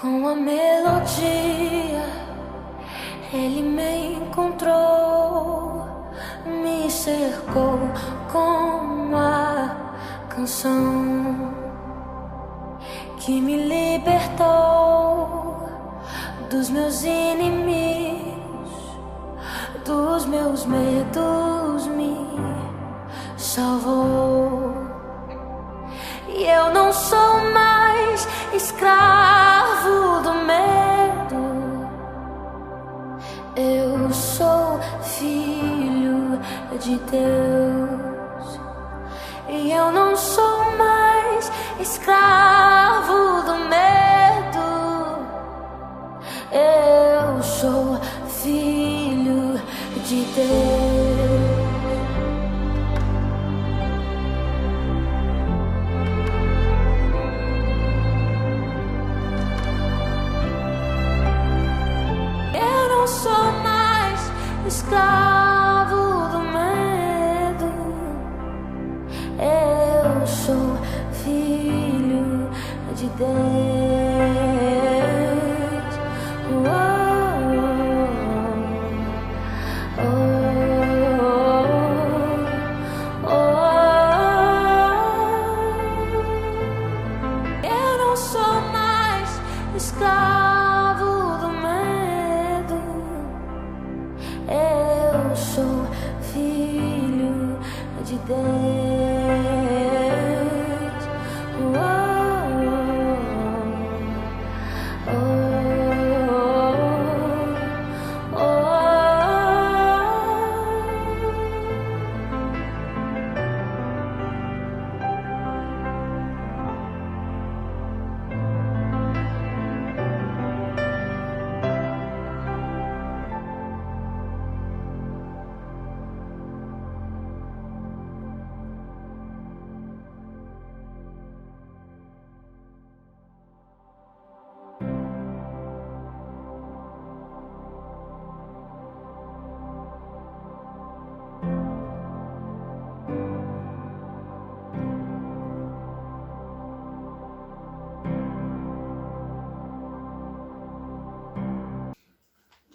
Com a melodia, ele me encontrou, me cercou com a canção que me libertou dos meus inimigos, dos meus medos, me salvou. E eu não sou mais escravo do medo, eu sou filho de Deus. E eu não sou mais escravo do medo, eu sou filho de Deus. Não sou mais escravo do medo, eu sou filho de Deus. Oh, oh, oh, oh. Eu não sou mais escravo do medo, eu sou filho de Deus. Oh, oh, oh, oh.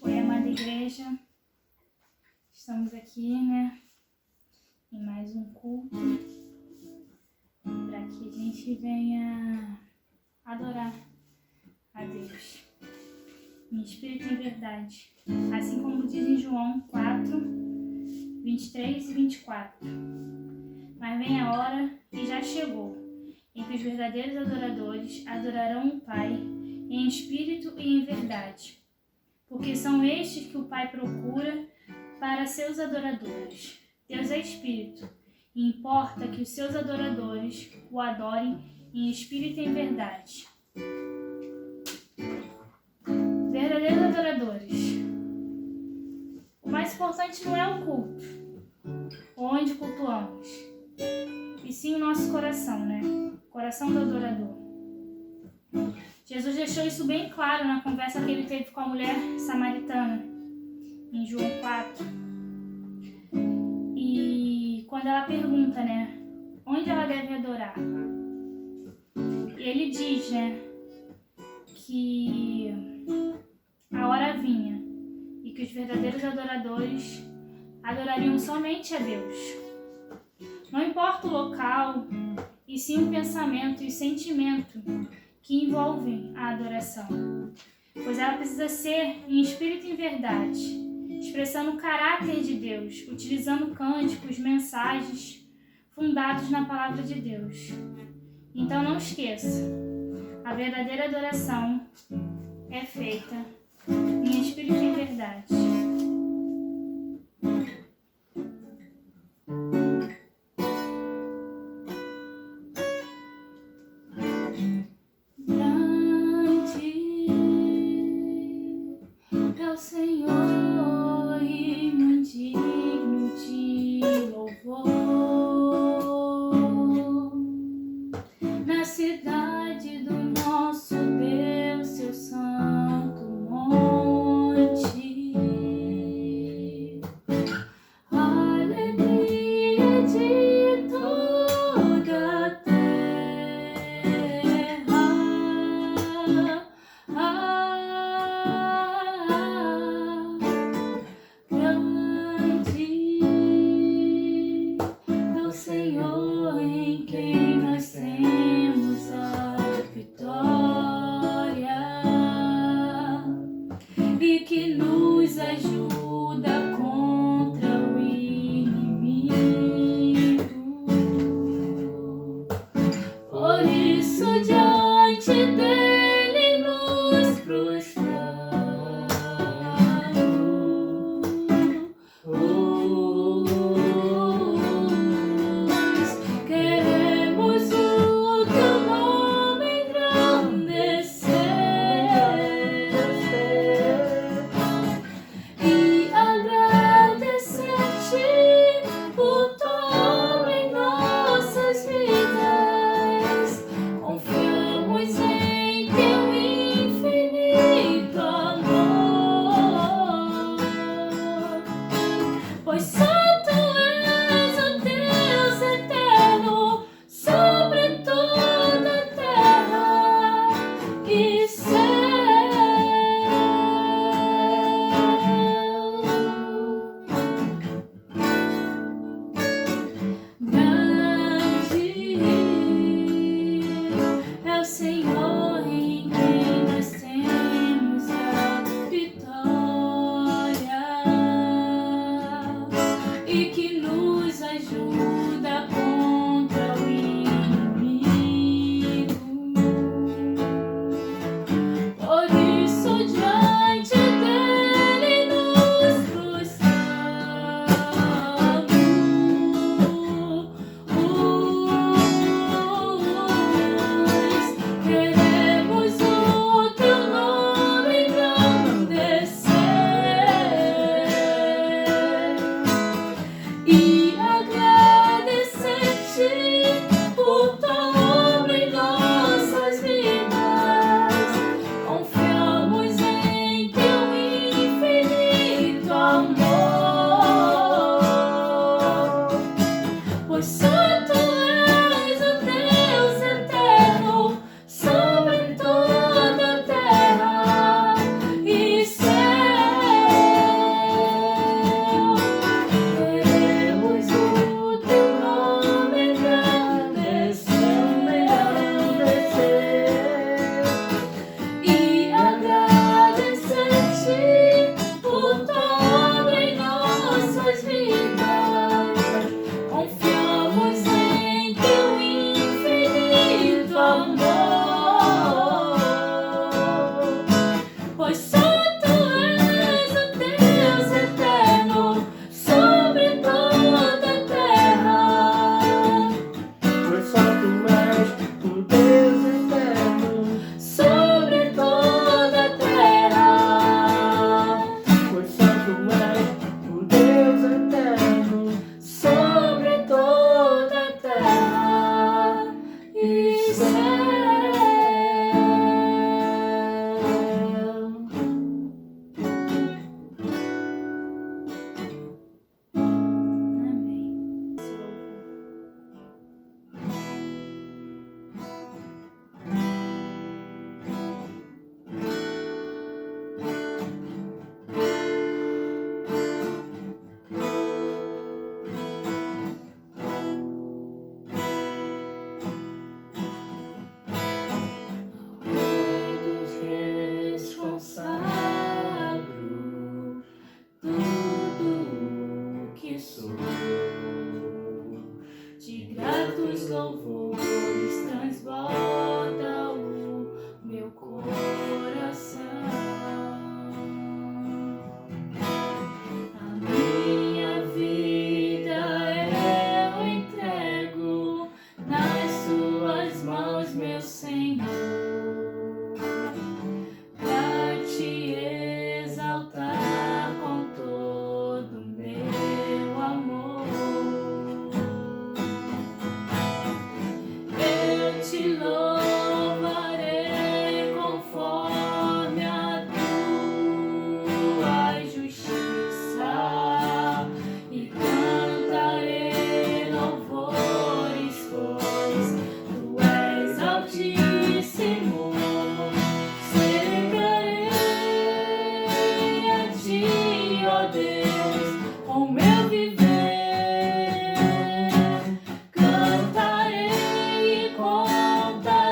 Oi, amada igreja, estamos aqui, em mais um culto, para que a gente venha adorar a Deus, em espírito e em verdade, assim como diz em João 4, 23 e 24. Mas vem a hora, e já chegou, em que os verdadeiros adoradores adorarão o Pai em espírito e em verdade, porque são estes que o Pai procura para seus adoradores. Deus é espírito, e importa que os seus adoradores o adorem em espírito e em verdade. Verdadeiros adoradores. O mais importante não é o culto, onde cultuamos, e sim o nosso coração, Coração do adorador. Jesus deixou isso bem claro na conversa que ele teve com a mulher samaritana, em João 4. E quando ela pergunta, onde ela deve adorar? E ele diz, que a hora vinha e que os verdadeiros adoradores adorariam somente a Deus. Não importa o local, e sim o pensamento e o sentimento que envolvem a adoração, pois ela precisa ser em espírito e em verdade, expressando o caráter de Deus, utilizando cânticos, mensagens fundados na palavra de Deus. Então não esqueça, a verdadeira adoração é feita em espírito e em verdade. Senhor, e muito digno de louvor, na cidade do nosso Deus, seu santo monte. Alegria de toda a terra, isso diante dele nos prostramos. Queremos o teu nome engrandecer e agradecer-te por tua obra em nossas vidas. Confiamos em teu infinito amor, pois só tu és o Deus eterno sobre toda a terra e céu. Grande é o Senhor em quem nós temos a vitória e que nos ajuda contra o inimigo. Por isso diante dele nos prostramos. Queremos o teu nome engrandecer e agradecer-te por tua obra em nossas vidas. Confiamos em teu infinito amor, pois só tu és o Deus eterno sobre toda a terra e céu. Queremos o teu nome engrandecer e agradecer-te por tua obra em nossas vidas. Confiamos em teu infinito amor, pois só tu és o Deus eterno sobre toda a terra. Pois só tu és o Deus eterno Sobre toda a terra, Pois só tu és o Deus eterno sobre toda a terra e céu. Todos lhes consagro tudo o que sou. De gratos louvores transborda o meu coração. A minha vida eu entrego nas suas mãos, meu Senhor, pra te exaltar com todo o meu amor. Eu te louvarei conforme a tua justiça e cantarei louvores, pois tu és altíssimo. Chegarei a ti, ó Deus, com meu viver. Cantarei e contarei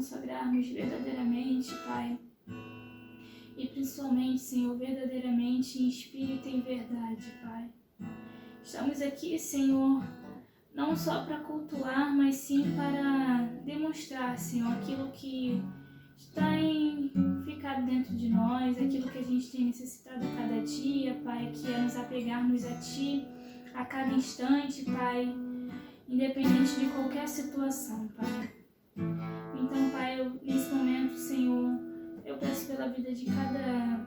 consagrarmos verdadeiramente, Pai. E principalmente, Senhor, verdadeiramente em espírito e em verdade, Pai. Estamos aqui, Senhor, não só para cultuar, mas sim para demonstrar, Senhor, aquilo que está ficado dentro de nós, aquilo que a gente tem necessitado a cada dia, Pai, que é nos apegarmos a Ti a cada instante, Pai, independente de qualquer situação, Pai. Então, Pai, nesse momento, Senhor, eu peço pela vida de cada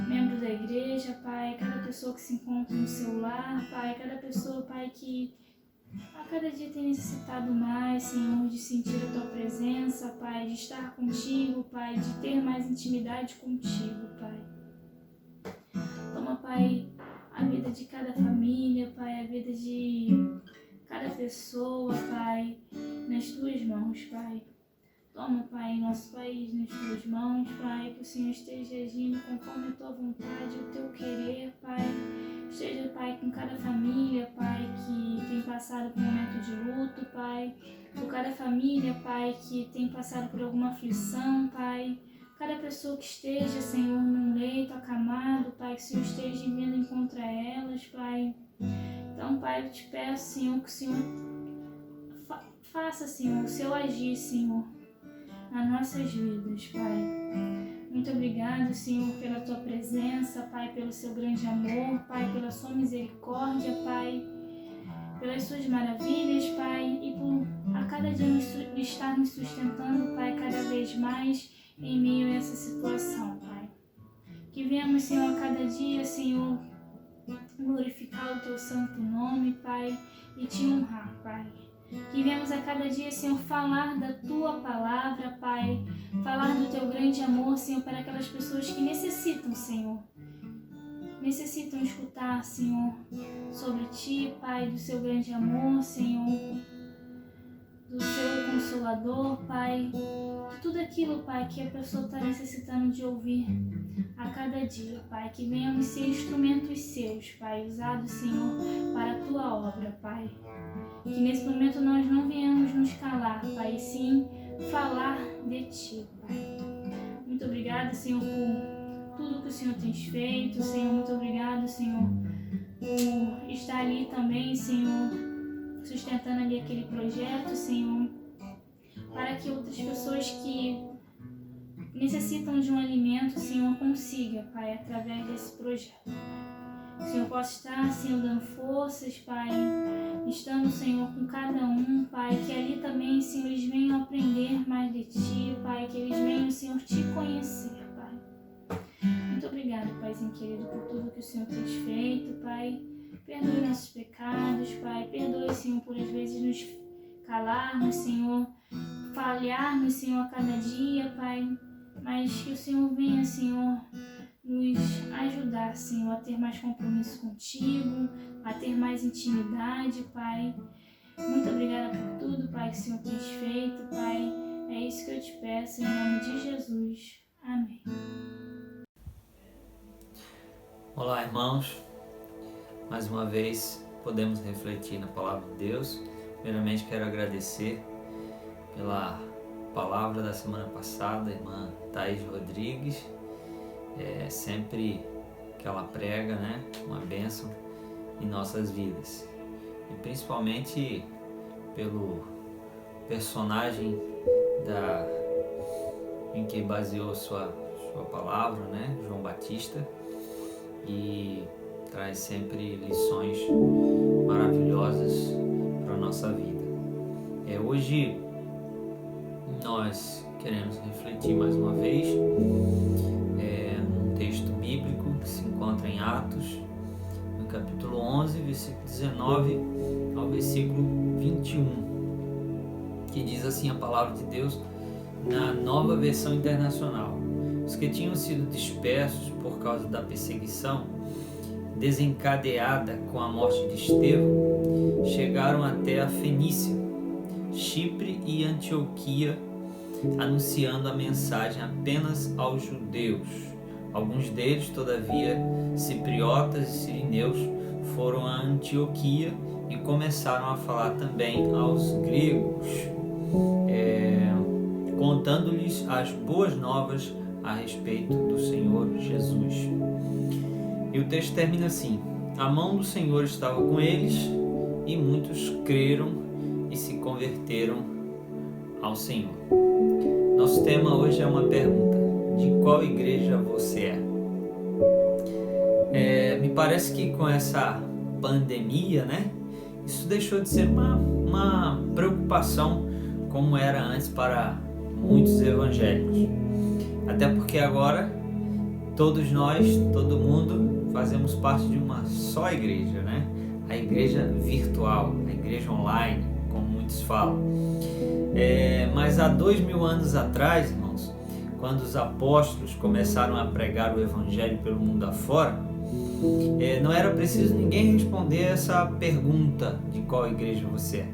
membro da igreja, Pai, cada pessoa que se encontra no seu lar, Pai, cada pessoa, Pai, que a cada dia tem necessitado mais, Senhor, de sentir a Tua presença, Pai, de estar contigo, Pai, de ter mais intimidade contigo, Pai. Toma, Pai, a vida de cada família, Pai, a vida de cada pessoa, Pai, nas Tuas mãos, Pai. Toma, Pai, nosso país nas Tuas mãos, Pai, que o Senhor esteja agindo conforme a Tua vontade, o Teu querer, Pai. Esteja, Pai, com cada família, Pai, que tem passado por um momento de luto, Pai. Por cada família, Pai, que tem passado por alguma aflição, Pai. Cada pessoa que esteja, Senhor, num leito acamado, Pai, que o Senhor esteja vindo contra elas, Pai. Então, Pai, eu te peço, Senhor, que o Senhor faça, Senhor, o Seu agir, Senhor, nas nossas vidas, Pai. Muito obrigado, Senhor, pela Tua presença, Pai, pelo Seu grande amor, Pai, pela Sua misericórdia, Pai, pelas Suas maravilhas, Pai, e por a cada dia estar nos sustentando, Pai, cada vez mais em meio a essa situação, Pai. Que venhamos, Senhor, a cada dia, Senhor, glorificar o Teu santo nome, Pai, e Te honrar, Pai. Que venhamos a cada dia, Senhor, falar da Tua palavra, Pai, falar do Teu grande amor, Senhor, para aquelas pessoas que necessitam, Senhor. Necessitam escutar, Senhor, sobre Ti, Pai, do Seu grande amor, Senhor, do Seu Consolador, Pai, de tudo aquilo, Pai, que a pessoa está necessitando de ouvir a cada dia, Pai. Que venhamos ser instrumentos Seus, Pai, usados, Senhor, para a Tua obra, Pai. Que nesse momento nós não venhamos nos calar, Pai, e sim falar de Ti, Pai. Muito obrigada, Senhor, por tudo que o Senhor tem feito, Senhor. Muito obrigado, Senhor, por estar ali também, Senhor, sustentando ali aquele projeto, Senhor, para que outras pessoas que necessitam de um alimento, Senhor, consiga, Pai, através desse projeto. O Senhor possa estar, Senhor, dando forças, Pai, estando, Senhor, com cada um, Pai, que ali também, Senhor, eles venham aprender mais de Ti, Pai, que eles venham, Senhor, Te conhecer, Pai. Muito obrigado, Paizinho querido, por tudo que o Senhor tem feito, Pai. Perdoe nossos pecados, Pai. Perdoe, Senhor, por às vezes nos calarmos, Senhor, falharmos, Senhor, a cada dia, Pai. Mas que o Senhor venha, Senhor, nos ajudar, Senhor, a ter mais compromisso contigo, a ter mais intimidade, Pai. Muito obrigada por tudo, Pai, que o Senhor tem feito, Pai. É isso que eu te peço, em nome de Jesus. Amém. Olá, irmãos. Mais uma vez podemos refletir na palavra de Deus. Primeiramente quero agradecer pela palavra da semana passada, a irmã Thaís Rodrigues. Sempre que ela prega, né, uma bênção em nossas vidas. E principalmente pelo personagem em que baseou sua palavra, né, João Batista, e traz sempre lições maravilhosas para a nossa vida. Hoje nós queremos refletir mais uma vez num texto bíblico que se encontra em Atos, no capítulo 11, versículo 19 ao versículo 21, que diz assim a palavra de Deus na Nova Versão Internacional: os que tinham sido dispersos por causa da perseguição desencadeada com a morte de Estevão chegaram até a Fenícia, Chipre e Antioquia, anunciando a mensagem apenas aos judeus. Alguns deles, todavia, cipriotas e sirineus, foram a Antioquia e começaram a falar também aos gregos. contando-lhes as boas novas a respeito do Senhor Jesus. E o texto termina assim: a mão do Senhor estava com eles e muitos creram e se converteram ao Senhor. Nosso tema hoje é uma pergunta: de qual igreja você é? Me parece que com essa pandemia, isso deixou de ser uma preocupação como era antes para muitos evangélicos. Até porque agora todos nós, todo mundo, fazemos parte de uma só igreja, A igreja virtual, a igreja online, como muitos falam. Mas há 2000 anos atrás, irmãos, quando os apóstolos começaram a pregar o evangelho pelo mundo afora, não era preciso ninguém responder essa pergunta de qual igreja você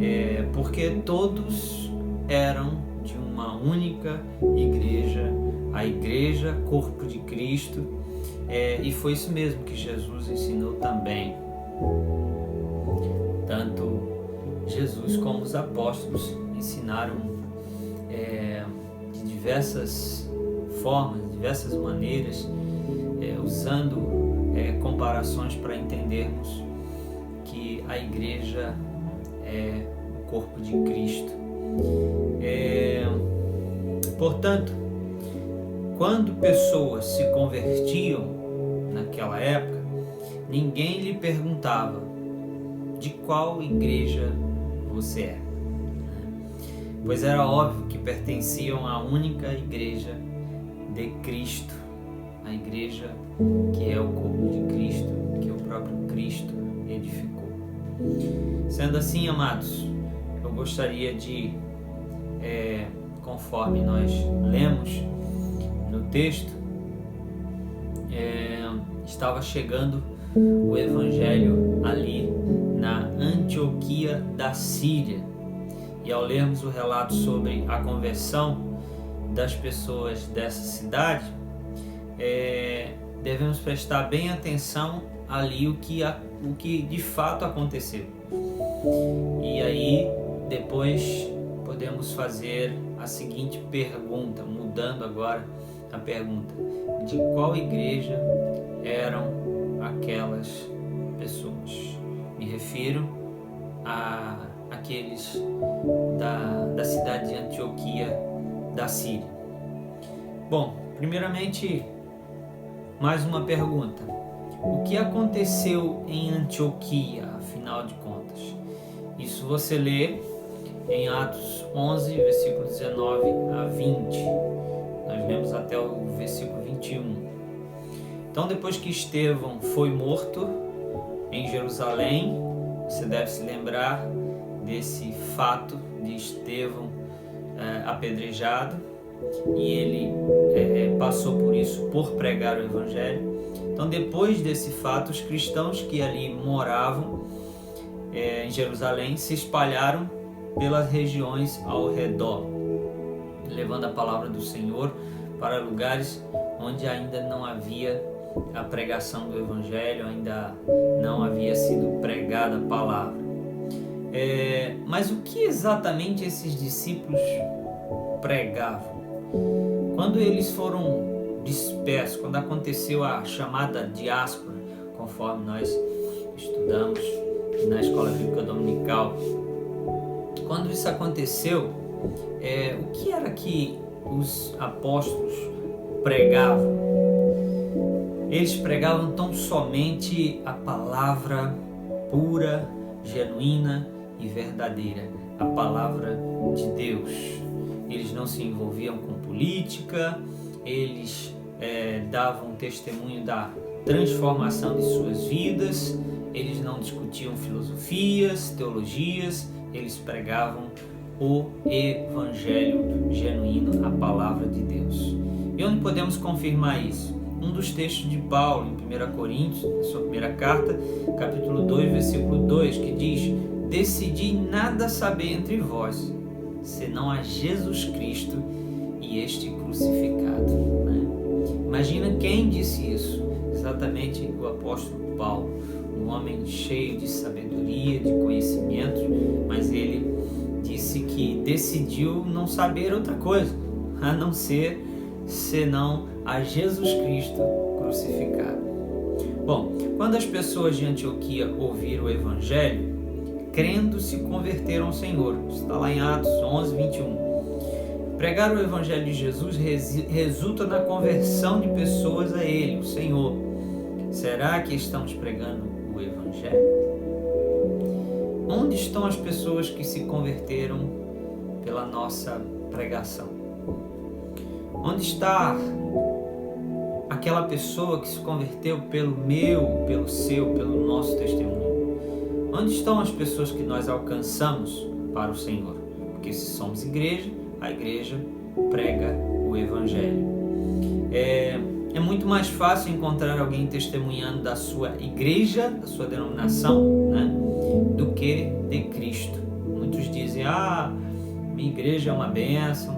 é, porque todos eram de uma única igreja, a igreja, corpo de Cristo, e foi isso mesmo que Jesus ensinou também. Tanto Jesus como os apóstolos ensinaram de diversas formas, de diversas maneiras, usando comparações para entendermos que a igreja é o corpo de Cristo. Portanto, quando pessoas se convertiam naquela época, ninguém lhe perguntava de qual igreja você é, pois era óbvio que pertenciam à única igreja de Cristo, a igreja que é o corpo de Cristo, que o próprio Cristo edificou. Sendo assim, amados, eu gostaria de, conforme nós lemos no texto, estava chegando o evangelho ali na Antioquia da Síria, e ao lermos o relato sobre a conversão das pessoas dessa cidade, devemos prestar bem atenção ali o que de fato aconteceu. E aí depois podemos fazer a seguinte pergunta, mudando agora a pergunta: de qual igreja eram aquelas pessoas? Me refiro àqueles da cidade de Antioquia da Síria. Bom, primeiramente, mais uma pergunta: o que aconteceu em Antioquia, afinal de contas? Isso você lê em Atos 11, versículo 19 a 20. Nós lemos até o versículo 21. Então, depois que Estevão foi morto em Jerusalém, você deve se lembrar desse fato de Estevão apedrejado, e ele passou por isso por pregar o evangelho. Então, depois desse fato, os cristãos que ali moravam em Jerusalém se espalharam pelas regiões ao redor, levando a palavra do Senhor para lugares onde ainda não havia a pregação do evangelho, ainda não havia sido pregada a palavra. Mas o que exatamente esses discípulos pregavam? Quando eles foram dispersos, quando aconteceu a chamada diáspora, conforme nós estudamos na Escola Bíblica Dominical, quando isso aconteceu, o que era que os apóstolos pregavam? Eles pregavam tão somente a palavra pura, genuína e verdadeira, a palavra de Deus. Eles não se envolviam com política, eles davam testemunho da transformação de suas vidas, eles não discutiam filosofias, teologias, eles pregavam o evangelho genuíno, a palavra de Deus. E onde podemos confirmar isso? Um dos textos de Paulo em 1 Coríntios, na sua primeira carta, capítulo 2, versículo 2, que diz: decidi nada saber entre vós, senão a Jesus Cristo e este crucificado. Imagina quem disse isso? Exatamente o apóstolo Paulo, um homem cheio de sabedoria, de conhecimento, mas ele disse disse que decidiu não saber outra coisa, a não ser senão a Jesus Cristo crucificado. Bom, quando as pessoas de Antioquia ouviram o Evangelho, crendo, se converteram ao Senhor. Está lá em Atos 11, 21. Pregar o Evangelho de Jesus resulta na conversão de pessoas a Ele, o Senhor. Será que estamos pregando o Evangelho? Onde estão as pessoas que se converteram pela nossa pregação? Onde está aquela pessoa que se converteu pelo meu, pelo seu, pelo nosso testemunho? Onde estão as pessoas que nós alcançamos para o Senhor? Porque se somos igreja, a igreja prega o Evangelho. É muito mais fácil encontrar alguém testemunhando da sua igreja, da sua denominação, né, do que de Cristo. Muitos dizem, minha igreja é uma bênção,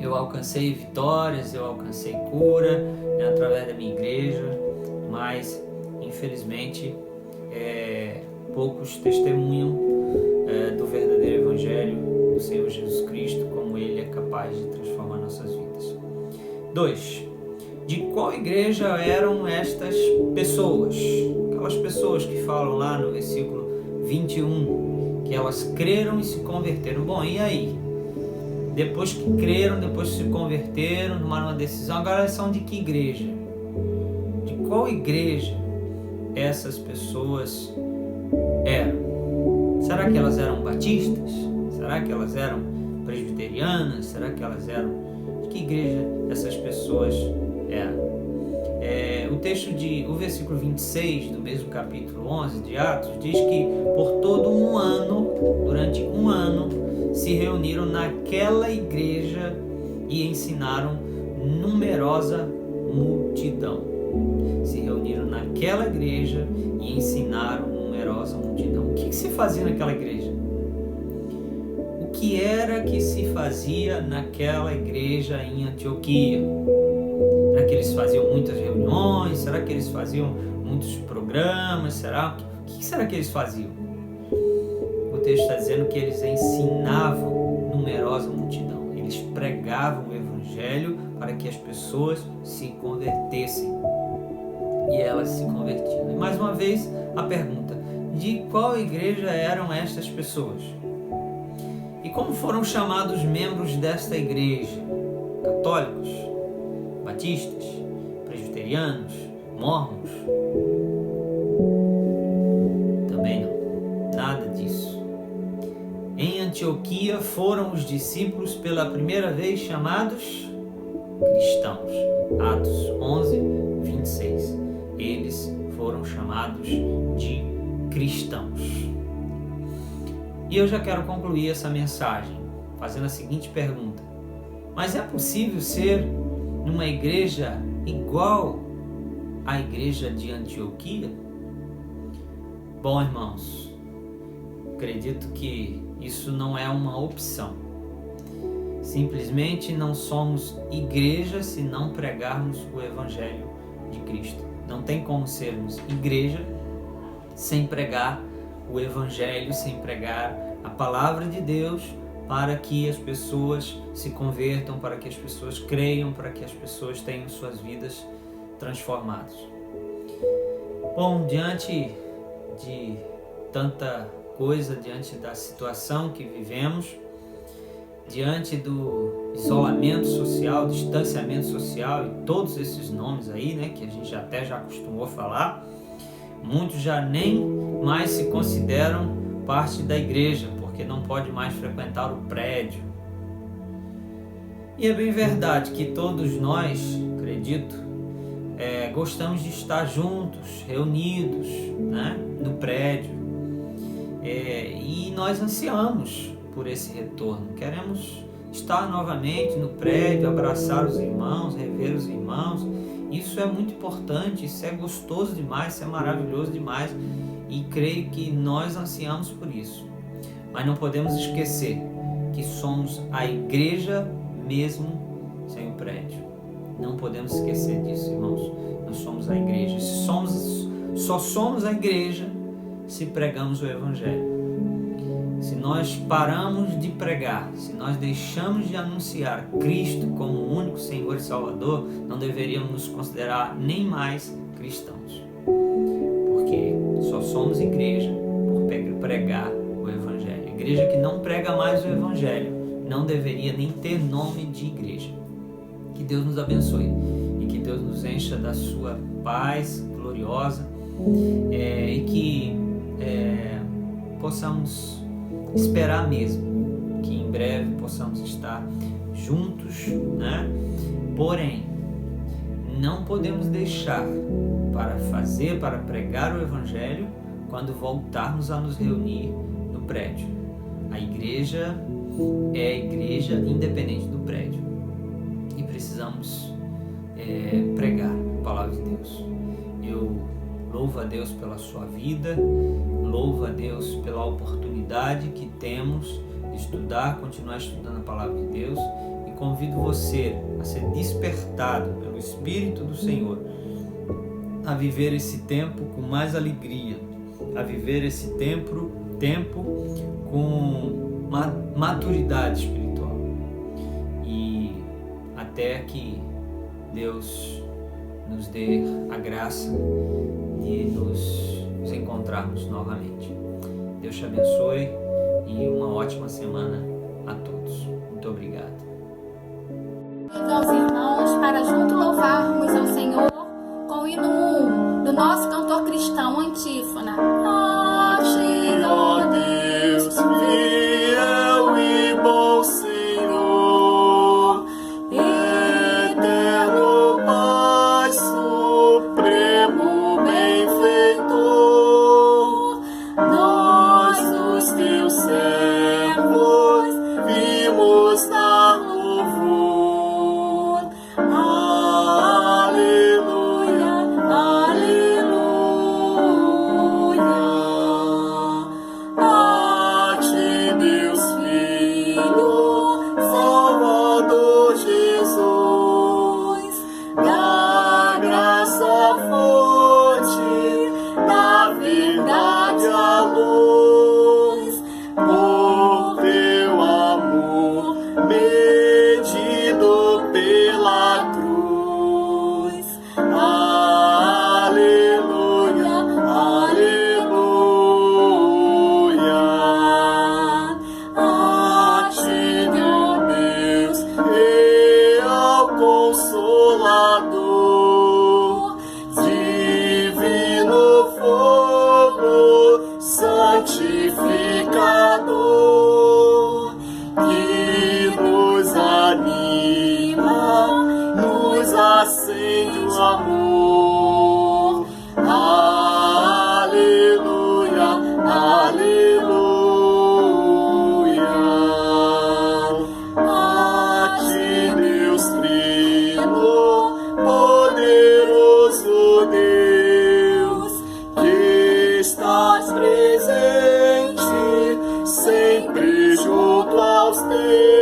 eu alcancei vitórias, eu alcancei cura, né, através da minha igreja, mas infelizmente poucos testemunham do verdadeiro Evangelho do Senhor Jesus Cristo, como Ele é capaz de transformar nossas vidas. 2. De qual igreja eram estas pessoas? Aquelas pessoas que falam lá no versículo 21, que elas creram e se converteram. Bom, e aí? Depois que creram, depois que se converteram, tomaram uma decisão, agora elas são de que igreja? De qual igreja essas pessoas eram? Será que elas eram batistas? Será que elas eram presbiterianas? Será que elas eram... De que igreja essas pessoas eram? O versículo 26 do mesmo capítulo 11 de Atos diz que por todo um ano, durante um ano, se reuniram naquela igreja e ensinaram numerosa multidão. Se reuniram naquela igreja e ensinaram numerosa multidão. O que se fazia naquela igreja? O que era que se fazia naquela igreja em Antioquia? Será que eles faziam muitas reuniões? Será que eles faziam muitos programas? O que será que eles faziam? O texto está dizendo que eles ensinavam numerosa multidão. Eles pregavam o Evangelho para que as pessoas se convertessem. E elas se convertiam. E mais uma vez a pergunta, de qual igreja eram estas pessoas? E como foram chamados membros desta igreja? Católicos? Batistas? Presbiterianos? Mórmons? Também não. Nada disso. Em Antioquia foram os discípulos pela primeira vez chamados cristãos. Atos 11, 26. Eles foram chamados de cristãos. E eu já quero concluir essa mensagem fazendo a seguinte pergunta: mas é possível ser numa igreja igual à igreja de Antioquia? Bom, irmãos, acredito que isso não é uma opção. Simplesmente não somos igreja se não pregarmos o Evangelho de Cristo. Não tem como sermos igreja sem pregar o Evangelho, sem pregar a palavra de Deus, para que as pessoas se convertam, para que as pessoas creiam, para que as pessoas tenham suas vidas transformadas. Bom, diante de tanta coisa, diante da situação que vivemos, diante do isolamento social, distanciamento social e todos esses nomes aí, né, que a gente até já acostumou a falar, muitos já nem mais se consideram parte da igreja, porque não pode mais frequentar o prédio. E é bem verdade que todos nós, acredito, gostamos de estar juntos, reunidos, né, no prédio, e nós ansiamos por esse retorno. Queremos estar novamente no prédio, abraçar os irmãos, rever os irmãos. Isso é muito importante, isso é gostoso demais, isso é maravilhoso demais, e creio que nós ansiamos por isso. Mas não podemos esquecer que somos a igreja mesmo sem o prédio. Não podemos esquecer disso, irmãos. Nós somos a igreja. Só somos a igreja se pregamos o Evangelho. se nós paramos de pregar, se nós deixamos de anunciar Cristo como o único Senhor e Salvador, não deveríamos nos considerar nem mais cristãos. Porque só somos igreja por pregar o Evangelho. Igreja que não prega mais o Evangelho não deveria nem ter nome de igreja. Que Deus nos abençoe e que Deus nos encha da sua paz gloriosa e que possamos esperar mesmo que em breve possamos estar juntos, né? Porém, não podemos deixar para pregar o Evangelho quando voltarmos a nos reunir no prédio. A igreja é a igreja independente do prédio e precisamos pregar a palavra de Deus. Eu louvo a Deus pela sua vida, louvo a Deus pela oportunidade que temos de estudar, continuar estudando a palavra de Deus, e convido você a ser despertado pelo Espírito do Senhor, a viver esse tempo com mais alegria, a viver esse tempo com maturidade espiritual, e até que Deus nos dê a graça de nos encontrarmos novamente. Deus te abençoe e uma ótima semana a todos. Muito obrigado. Aos irmãos, para junto louvarmos ao Senhor com o hino 1 do nosso cantor cristão Antífona. A ti, ó Deus, fiel e bom Senhor, eterno Pai supremo benfeitor, nós os teus servos vimos dar louvor. Aleluia, aleluia. A ti, Deus Filho, Salvador Jesus, da graça fonte, da verdade a luz, por teu amor medido pela cruz. Aleluia, aleluia. A ti, Deus, real Consolador, divino fogo santificador, que nos anima, nos acende o amor. Aleluia, aleluia. A ti, Deus Trino, poderoso Deus, que estás presente sempre junto aos teus.